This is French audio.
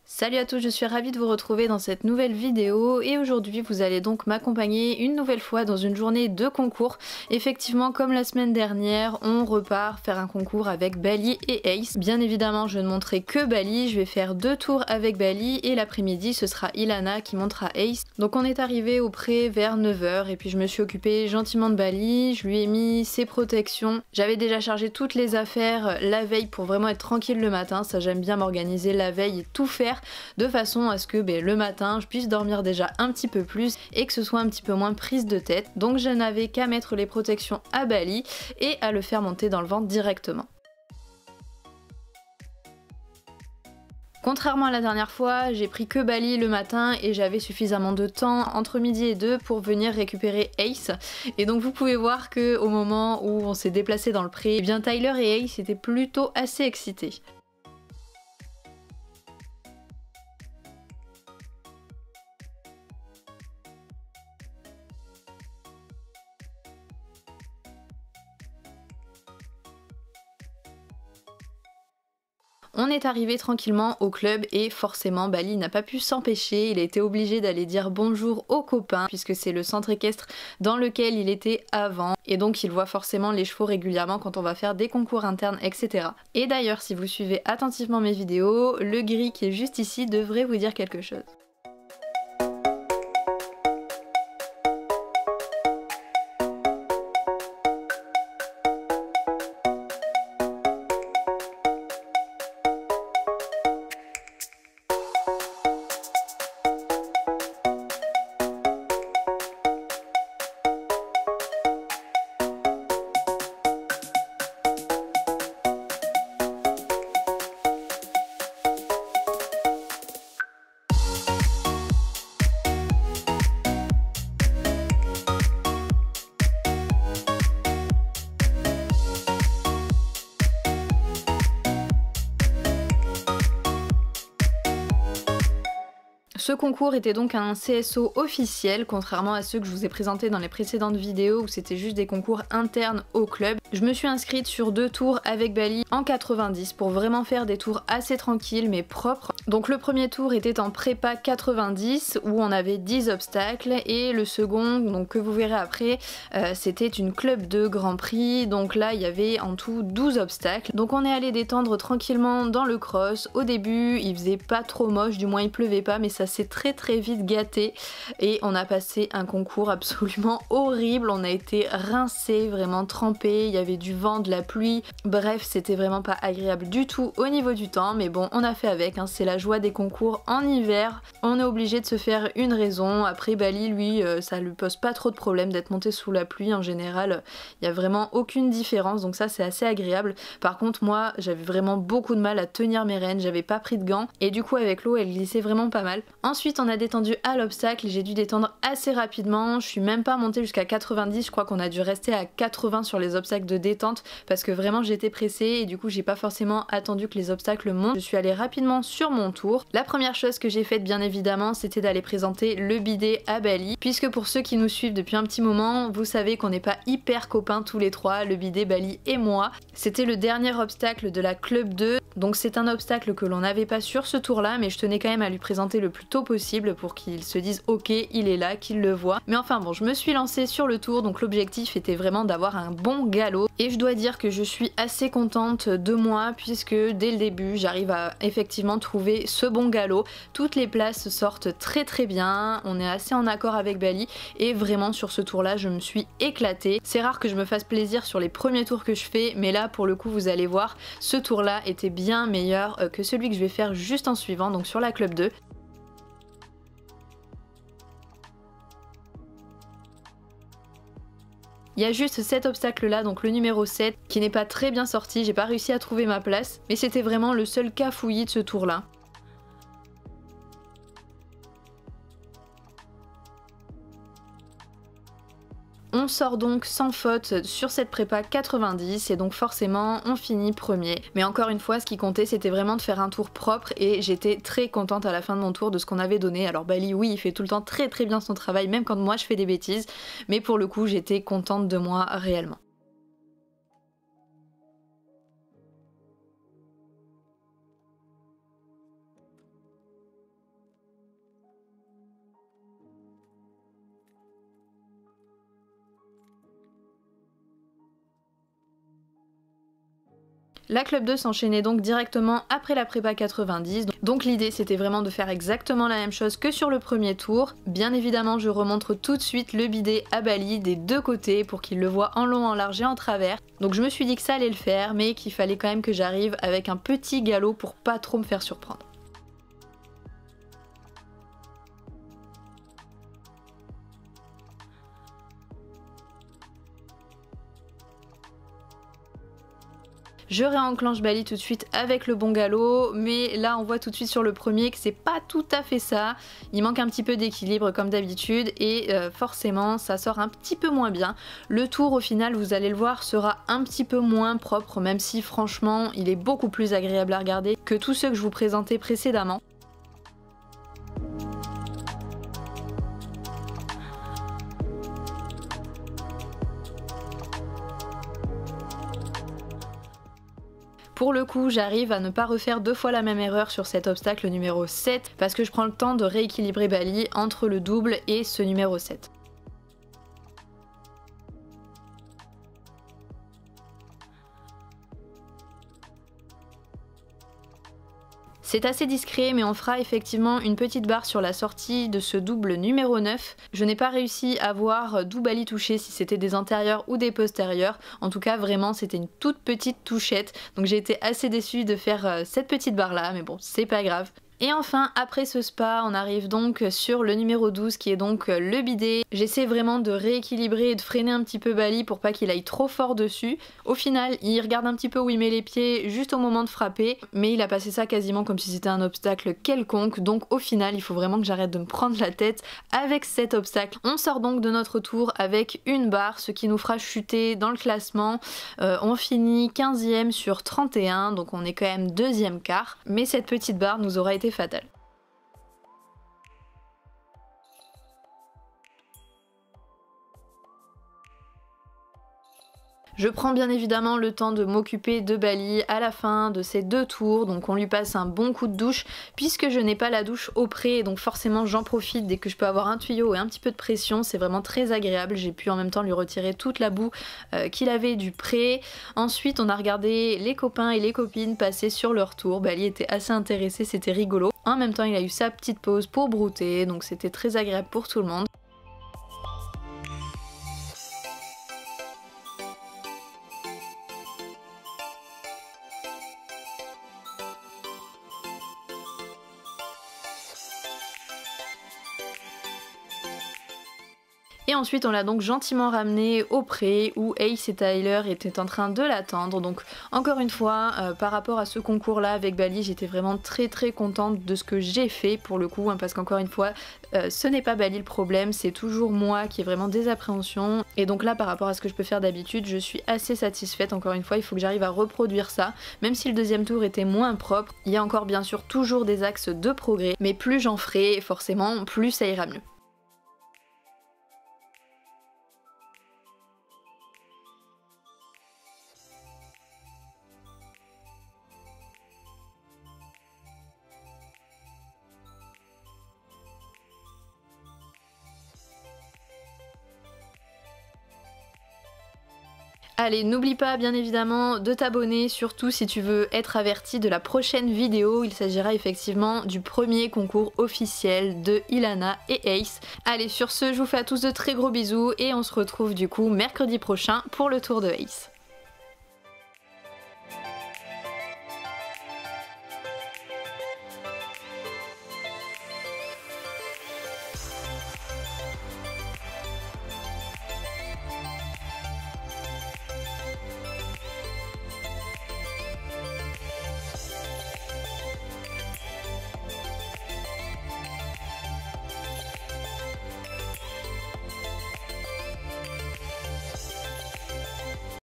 Salut à tous, je suis ravie de vous retrouver dans cette nouvelle vidéo et aujourd'hui vous allez donc m'accompagner une nouvelle fois dans une journée de concours. Effectivement, comme la semaine dernière, on repart faire un concours avec Bali et Ace. Bien évidemment, je ne montrerai que Bali, je vais faire 2 tours avec Bali et l'après-midi ce sera Ilana qui montera Ace. Donc on est arrivé au pré vers 9 h et puis je me suis occupée gentiment de Bali, je lui ai mis ses protections. J'avais déjà chargé toutes les affaires la veille pour vraiment être tranquille le matin, ça j'aime bien m'organiser la veille et tout faire de façon à ce que le matin je puisse dormir déjà un petit peu plus et que ce soit un petit peu moins prise de tête. Donc je n'avais qu'à mettre les protections à Bali et à le faire monter dans le ventre directement. Contrairement à la dernière fois, j'ai pris que Bali le matin et j'avais suffisamment de temps entre midi et 2 pour venir récupérer Ace. Et donc vous pouvez voir que au moment où on s'est déplacé dans le pré, eh bien Tyler et Ace étaient plutôt assez excités. On est arrivé tranquillement au club et forcément Bali n'a pas pu s'empêcher, il a été obligé d'aller dire bonjour aux copains puisque c'est le centre équestre dans lequel il était avant et donc il voit forcément les chevaux régulièrement quand on va faire des concours internes, etc. Et d'ailleurs si vous suivez attentivement mes vidéos, le gris qui est juste ici devrait vous dire quelque chose. Ce concours était donc un CSO officiel, contrairement à ceux que je vous ai présentés dans les précédentes vidéos où c'était juste des concours internes au club. Je me suis inscrite sur 2 tours avec Bali en 90 pour vraiment faire des tours assez tranquilles mais propres. Donc le premier tour était en prépa 90 où on avait 10 obstacles et le second, donc que vous verrez après, c'était une club de Grand Prix. Donc là il y avait en tout 12 obstacles. Donc on est allé détendre tranquillement dans le cross. Au début il faisait pas trop moche, du moins il pleuvait pas, mais ça s'est très vite gâté et on a passé un concours absolument horrible. On a été rincés, vraiment trempés, il y avait du vent, de la pluie, bref c'était vraiment pas agréable du tout au niveau du temps, mais bon on a fait avec, hein. C'est la joie des concours en hiver, on est obligé de se faire une raison. Après Bali lui ça lui pose pas trop de problème d'être monté sous la pluie, en général il y a vraiment aucune différence, donc ça c'est assez agréable. Par contre moi j'avais vraiment beaucoup de mal à tenir mes rênes, j'avais pas pris de gants et du coup avec l'eau elle glissait vraiment pas mal. Ensuite on a détendu à l'obstacle, j'ai dû détendre assez rapidement, je suis même pas montée jusqu'à 90, je crois qu'on a dû rester à 80 sur les obstacles de détente parce que vraiment j'étais pressée et du coup j'ai pas forcément attendu que les obstacles montent. Je suis allée rapidement sur mon tour. La première chose que j'ai faite bien évidemment c'était d'aller présenter le bidet à Bali, puisque pour ceux qui nous suivent depuis un petit moment, vous savez qu'on n'est pas hyper copains tous les trois, le bidet, Bali et moi. C'était le dernier obstacle de la club 2, donc c'est un obstacle que l'on n'avait pas sur ce tour là, mais je tenais quand même à lui présenter le plus tôt possible pour qu'il se dise ok il est là, qu'il le voit. Mais enfin bon, je me suis lancée sur le tour, donc l'objectif était vraiment d'avoir un bon galop et je dois dire que je suis assez contente de moi puisque dès le début j'arrive à effectivement trouver ce bon galop. Toutes les places sortent très bien, on est assez en accord avec Bali et vraiment sur ce tour là je me suis éclatée. C'est rare que je me fasse plaisir sur les premiers tours que je fais, mais là pour le coup vous allez voir, ce tour là était bien meilleur que celui que je vais faire juste en suivant, donc sur la club 2. Il y a juste cet obstacle là, donc le numéro 7, qui n'est pas très bien sorti, j'ai pas réussi à trouver ma place, mais c'était vraiment le seul cas fouillis de ce tour là. On On sort donc sans faute sur cette prépa 90 et donc forcément on finit premier. Mais encore une fois, ce qui comptait c'était vraiment de faire un tour propre et j'étais très contente à la fin de mon tour de ce qu'on avait donné. Alors Bali, oui, il fait tout le temps très bien son travail, même quand moi je fais des bêtises, mais pour le coup j'étais contente de moi réellement. La Club 2 s'enchaînait donc directement après la prépa 90, donc l'idée c'était vraiment de faire exactement la même chose que sur le premier tour. Bien évidemment je remontre tout de suite le bidet à Bali des deux côtés pour qu'il le voit en long, en large et en travers. Donc je me suis dit que ça allait le faire, mais qu'il fallait quand même que j'arrive avec un petit galop pour pas trop me faire surprendre. Je réenclenche Bali tout de suite avec le bon galop, mais là on voit tout de suite sur le premier que c'est pas tout à fait ça. Il manque un petit peu d'équilibre comme d'habitude et forcément ça sort un petit peu moins bien. Le tour au final, vous allez le voir, sera un petit peu moins propre, même si franchement il est beaucoup plus agréable à regarder que tous ceux que je vous présentais précédemment. Pour le coup, j'arrive à ne pas refaire deux fois la même erreur sur cet obstacle numéro 7 parce que je prends le temps de rééquilibrer Bali entre le double et ce numéro 7. C'est assez discret, mais on fera effectivement une petite barre sur la sortie de ce double numéro 9. Je n'ai pas réussi à voir d'où Bali touchait, si c'était des antérieurs ou des postérieurs. En tout cas, vraiment, c'était une toute petite touchette. Donc j'ai été assez déçue de faire cette petite barre là, mais bon, c'est pas grave. Et enfin, après ce spa, on arrive donc sur le numéro 12 qui est donc le bidet. J'essaie vraiment de rééquilibrer et de freiner un petit peu Bali pour pas qu'il aille trop fort dessus. Au final, il regarde un petit peu où il met les pieds juste au moment de frapper, mais il a passé ça quasiment comme si c'était un obstacle quelconque. Donc au final, il faut vraiment que j'arrête de me prendre la tête avec cet obstacle. On sort donc de notre tour avec une barre, ce qui nous fera chuter dans le classement. On finit 15e sur 31, donc on est quand même deuxième quart. Mais cette petite barre nous aura été fatale. Je prends bien évidemment le temps de m'occuper de Bali à la fin de ces deux tours, donc on lui passe un bon coup de douche puisque je n'ai pas la douche au pré, donc forcément j'en profite dès que je peux avoir un tuyau et un petit peu de pression, c'est vraiment très agréable. J'ai pu en même temps lui retirer toute la boue qu'il avait du pré. Ensuite on a regardé les copains et les copines passer sur leur tour, Bali était assez intéressé, c'était rigolo. En même temps il a eu sa petite pause pour brouter, donc c'était très agréable pour tout le monde. Et ensuite on l'a donc gentiment ramené au pré où Ace et Tyler étaient en train de l'attendre. Donc encore une fois, par rapport à ce concours là avec Bali, j'étais vraiment très contente de ce que j'ai fait pour le coup, hein, parce qu'encore une fois, ce n'est pas Bali le problème, c'est toujours moi qui ai vraiment des appréhensions. Et donc là par rapport à ce que je peux faire d'habitude, je suis assez satisfaite. Encore une fois, il faut que j'arrive à reproduire ça. Même si le deuxième tour était moins propre, il y a encore bien sûr toujours des axes de progrès, mais plus j'en ferai, forcément, plus ça ira mieux. Allez, n'oublie pas bien évidemment de t'abonner, surtout si tu veux être averti de la prochaine vidéo. Il s'agira effectivement du premier concours officiel de Ilana et Ace. Allez, sur ce, je vous fais à tous de très gros bisous et on se retrouve du coup mercredi prochain pour le tour de Ace.